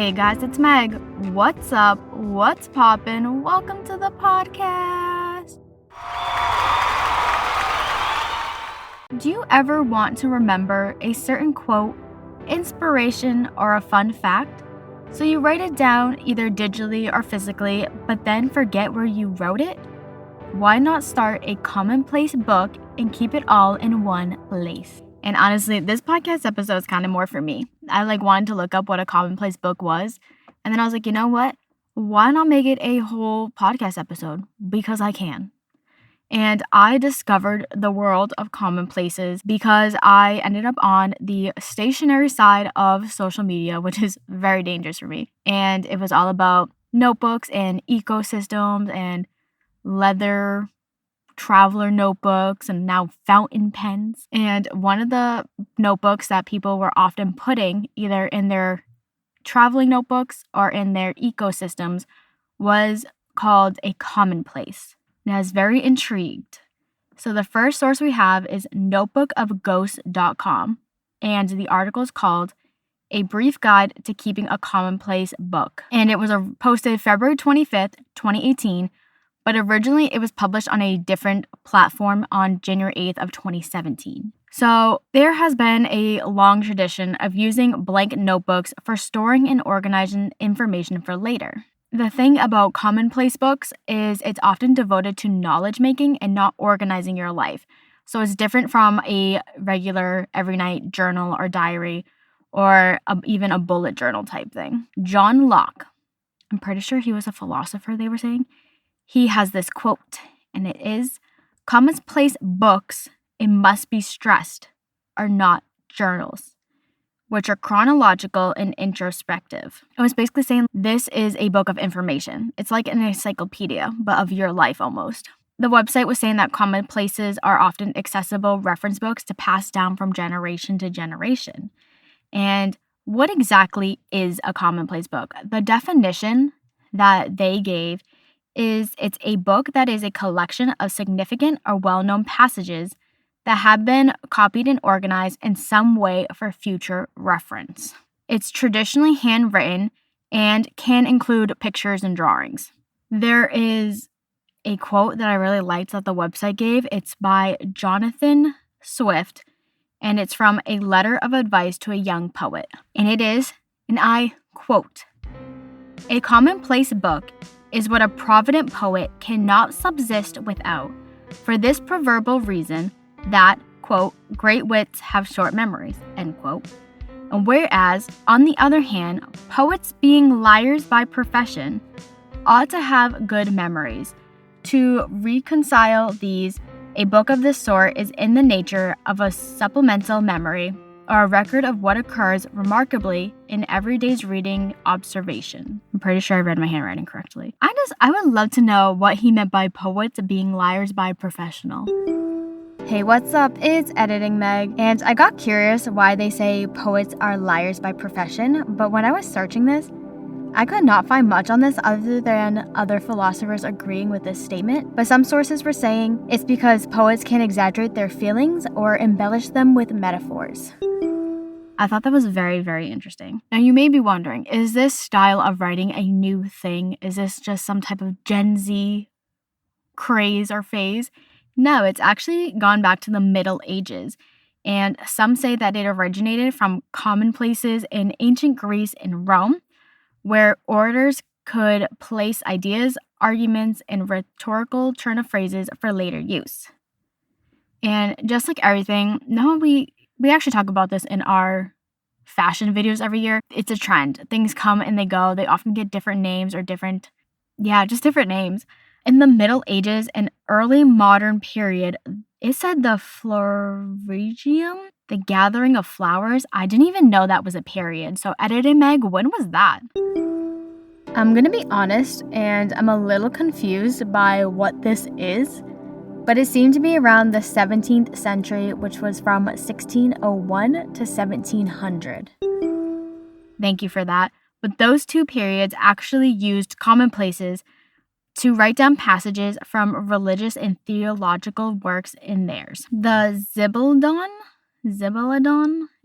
Hey guys, it's Meg. What's up? What's poppin'? Welcome to the podcast. Do you ever want to remember a certain quote, inspiration, or a fun fact? So you write it down either digitally or physically, but then forget where you wrote it? Why not start a Commonplace book and keep it all in one place? And honestly, this podcast episode is kind of more for me. I wanted to look up what a Commonplace book was. And then I was like, you know what? Why not make it a whole podcast episode? Because I can. And I discovered the world of commonplaces because I ended up on the stationary side of social media, which is very dangerous for me. And it was all about notebooks and ecosystems and leather traveler notebooks and now fountain pens. And one of the notebooks that people were often putting either in their traveling notebooks or in their ecosystems was called a commonplace. And I was very intrigued. So the first source we have is notebookofghosts.com, and the article is called A Brief Guide to Keeping a Commonplace Book. And it was posted February 25th, 2018, but originally it was published on a different platform on January 8th of 2017. So there has been a long tradition of using blank notebooks for storing and organizing information for later. The thing about commonplace books is it's often devoted to knowledge making and not organizing your life. So it's different from a regular every night journal or diary or even a bullet journal type thing. John Locke, I'm pretty sure he was a philosopher, they were saying. He has this quote, and it is, "Commonplace books, it must be stressed, are not journals, which are chronological and introspective." It was basically saying this is a book of information. It's like an encyclopedia, but of your life almost. The website was saying that commonplaces are often accessible reference books to pass down from generation to generation. And what exactly is a commonplace book? The definition that they gave is it's a book that is a collection of significant or well-known passages that have been copied and organized in some way for future reference. It's traditionally handwritten and can include pictures and drawings. There is a quote that I really liked that the website gave. It's by Jonathan Swift, and it's from A Letter of Advice to a Young Poet. And it is, and I quote, "A commonplace book is what a provident poet cannot subsist without, for this proverbial reason that, quote, great wits have short memories," end quote. And whereas, on the other hand, poets being liars by profession ought to have good memories. To reconcile these, a book of this sort is in the nature of a supplemental memory or a record of what occurs remarkably in everyday's reading observation. I'm pretty sure I read my handwriting correctly. I would love to know what he meant by poets being liars by professional. Hey, what's up? It's Editing Meg, and I got curious why they say poets are liars by profession, but when I was searching this, I could not find much on this other than other philosophers agreeing with this statement, but some sources were saying it's because poets can exaggerate their feelings or embellish them with metaphors. I thought that was very, very interesting. Now you may be wondering, is this style of writing a new thing? Is this just some type of Gen Z craze or phase? No, it's actually gone back to the Middle Ages. And some say that it originated from commonplaces in ancient Greece and Rome, where orators could place ideas, arguments, and rhetorical turn of phrases for later use. And just like everything, now we actually talk about this in our fashion videos every year. It's a trend. Things come and they go. They often get different names or different names. In the Middle Ages and early modern period, it said the Florigium, the gathering of flowers. I didn't even know that was a period. So Editing Meg, when was that? I'm going to be honest, and I'm a little confused by what this is, but it seemed to be around the 17th century, which was from 1601 to 1700. Thank you for that. But those two periods actually used commonplaces to write down passages from religious and theological works in theirs. The Zibeladon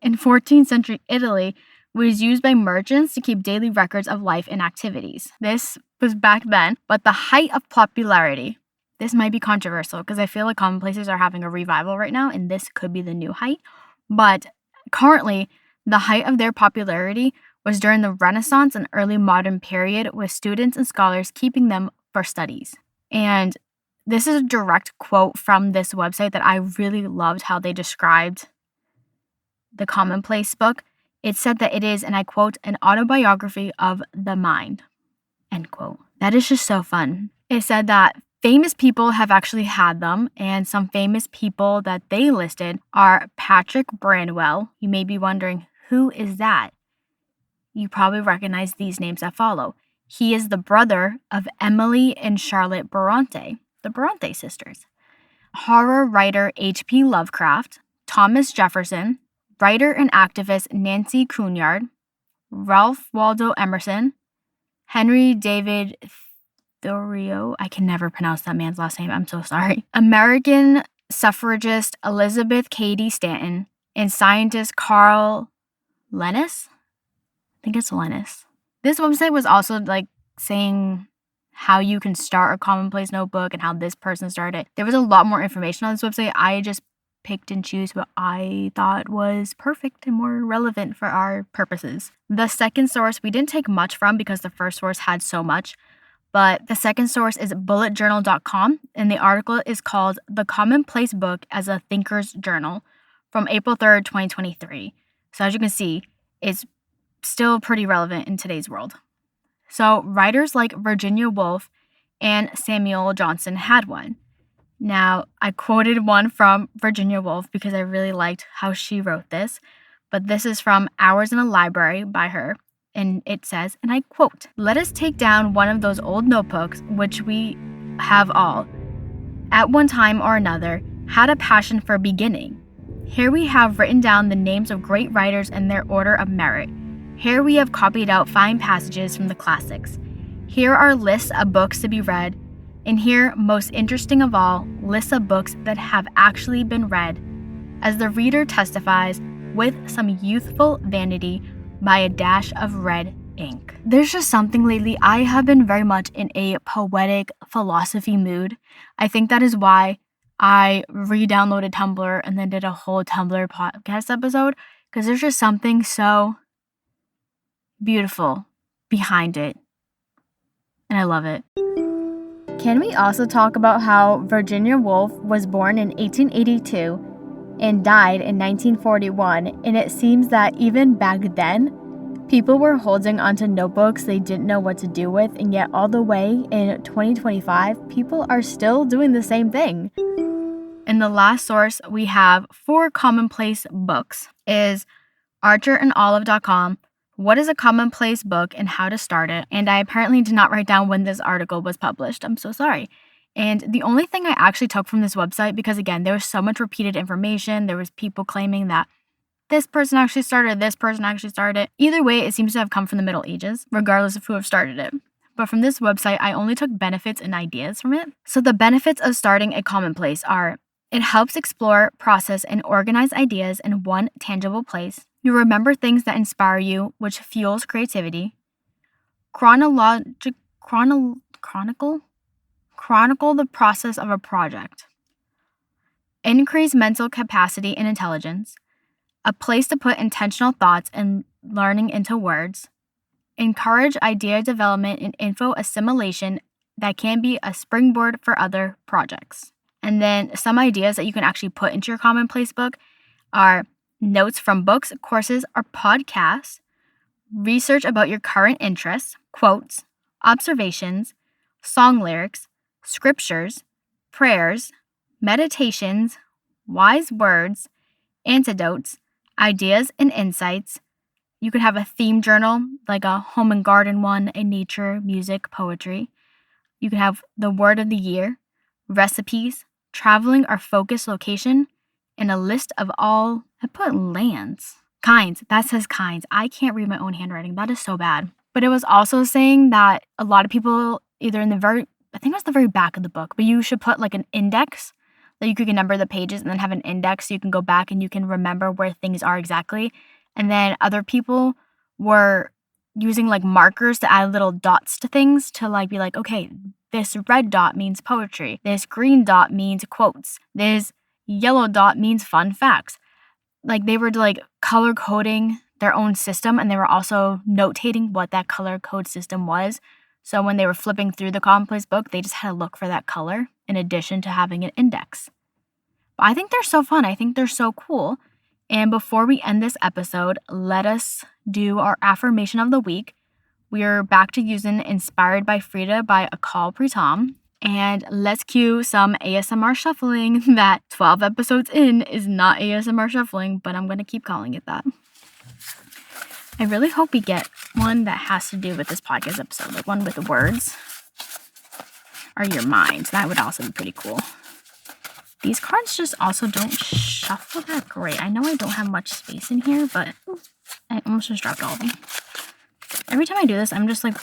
in 14th century Italy was used by merchants to keep daily records of life and activities. This was back then, but the height of popularity. This might be controversial because I feel like commonplaces are having a revival right now, and this could be the new height. But currently, the height of their popularity was during the Renaissance and early modern period, with students and scholars keeping them for studies. And this is a direct quote from this website that I really loved how they described the Commonplace book. It said that it is, and I quote, an autobiography of the mind, end quote. That is just so fun. It said that famous people have actually had them, and some famous people that they listed are Patrick Branwell. You may be wondering, who is that? You probably recognize these names that follow. He is the brother of Emily and Charlotte Bronte, the Bronte sisters. Horror writer H.P. Lovecraft, Thomas Jefferson, writer and activist Nancy Cunard, Ralph Waldo Emerson, Henry David Thoreau, I can never pronounce that man's last name, I'm so sorry, American suffragist Elizabeth Cady Stanton, and scientist Carl Linnaeus? I think it's Linnaeus. This website was also saying how you can start a Commonplace notebook and how this person started. There was a lot more information on this website. I just picked and choose what I thought was perfect and more relevant for our purposes. The second source we didn't take much from because the first source had so much, but the second source is bulletjournal.com, and the article is called The Commonplace Book as a Thinker's Journal from April 3rd, 2023. So as you can see, it's still pretty relevant in today's world. So writers like Virginia Woolf and Samuel Johnson had one. Now, I quoted one from Virginia Woolf because I really liked how she wrote this, but this is from Hours in a Library by her, and it says, and I quote, "Let us take down one of those old notebooks which we have all, at one time or another, had a passion for beginning. Here we have written down the names of great writers and their order of merit. Here we have copied out fine passages from the classics. Here are lists of books to be read, and here, most interesting of all, lists of books that have actually been read, as the reader testifies, with some youthful vanity, by a dash of red ink." There's just something lately, I have been very much in a poetic philosophy mood. I think that is why I re-downloaded Tumblr and then did a whole Tumblr podcast episode, because there's just something so beautiful behind it, and I love it. Can we also talk about how Virginia Woolf was born in 1882 and died in 1941, and it seems that even back then, people were holding onto notebooks they didn't know what to do with, and yet all the way in 2025, people are still doing the same thing. And the last source we have for Commonplace books is archerandolive.com. What is a commonplace book and how to start it? And I apparently did not write down when this article was published. I'm so sorry. And the only thing I actually took from this website, because again, there was so much repeated information. There was people claiming that this person actually started, this person actually started. Either way, it seems to have come from the Middle Ages, regardless of who have started it. But from this website, I only took benefits and ideas from it. So the benefits of starting a commonplace are: it helps explore, process, and organize ideas in one tangible place. You remember things that inspire you, which fuels creativity. Chronicle the process of a project. Increase mental capacity and intelligence. A place to put intentional thoughts and learning into words. Encourage idea development and info assimilation that can be a springboard for other projects. And then some ideas that you can actually put into your Commonplace book are notes from books, courses, or podcasts, research about your current interests, quotes, observations, song lyrics, scriptures, prayers, meditations, wise words, antidotes, ideas and insights. You could have a theme journal, like a home and garden one, a nature, music, poetry. You could have the word of the year, recipes, traveling or focus location, and a list of all, I put lands. Kinds, that says kinds. I can't read my own handwriting. That is so bad. But it was also saying that a lot of people, either in the I think it was the very back of the book, but you should put like an index that you could number the pages and then have an index so you can go back and you can remember where things are exactly. And then other people were using like markers to add little dots to things to like be like, okay, this red dot means poetry. This green dot means quotes. This yellow dot means fun facts. Like they were like color coding their own system, and they were also notating what that color code system was. So when they were flipping through the Commonplace book, they just had to look for that color in addition to having an index. But I think they're so fun. I think they're so cool. And before we end this episode, let us do our affirmation of the week. We're back to using Inspired by Frida by Akal Pritam. And let's cue some ASMR shuffling that 12 episodes in is not ASMR shuffling, but I'm going to keep calling it that. I really hope we get one that has to do with this podcast episode, like one with words or your mind. That would also be pretty cool. These cards just also don't shuffle that great. I know I don't have much space in here, but I almost just dropped all of them. Every time I do this, I'm just like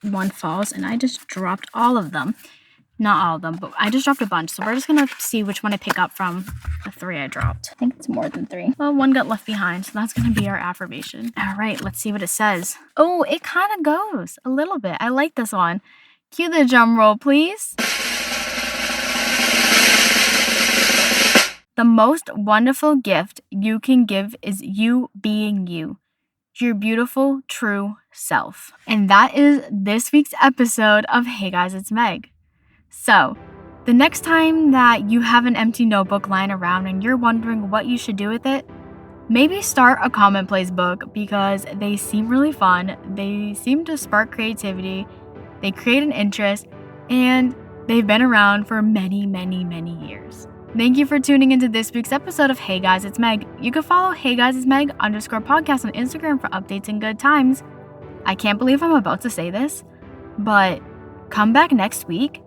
one falls, and I just dropped all of them. Not all of them, but I just dropped a bunch. So we're just going to see which one I pick up from the 3 I dropped. I think it's more than 3. Well, 1 got left behind, so that's going to be our affirmation. All right, let's see what it says. Oh, it kind of goes a little bit. I like this one. Cue the drum roll, please. The most wonderful gift you can give is you being you. Your beautiful, true self. And that is this week's episode of Hey Guys, It's Meg. So, the next time that you have an empty notebook lying around and you're wondering what you should do with it, maybe start a Commonplace book because they seem really fun, they seem to spark creativity, they create an interest, and they've been around for many, many, many years. Thank you for tuning into this week's episode of Hey Guys, It's Meg. You can follow Hey Guys, It's Meg _podcast on Instagram for updates and good times. I can't believe I'm about to say this, but come back next week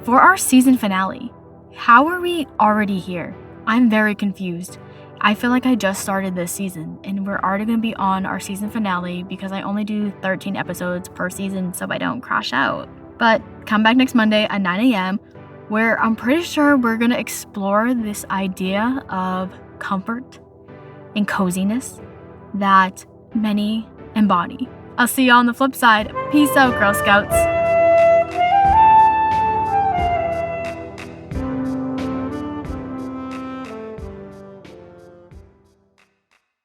for our season finale. How are we already here? I'm very confused. I feel like I just started this season and we're already going to be on our season finale because I only do 13 episodes per season so I don't crash out. But come back next Monday at 9 a.m. where I'm pretty sure we're going to explore this idea of comfort and coziness that many embody. I'll see y'all on the flip side. Peace out, Girl Scouts.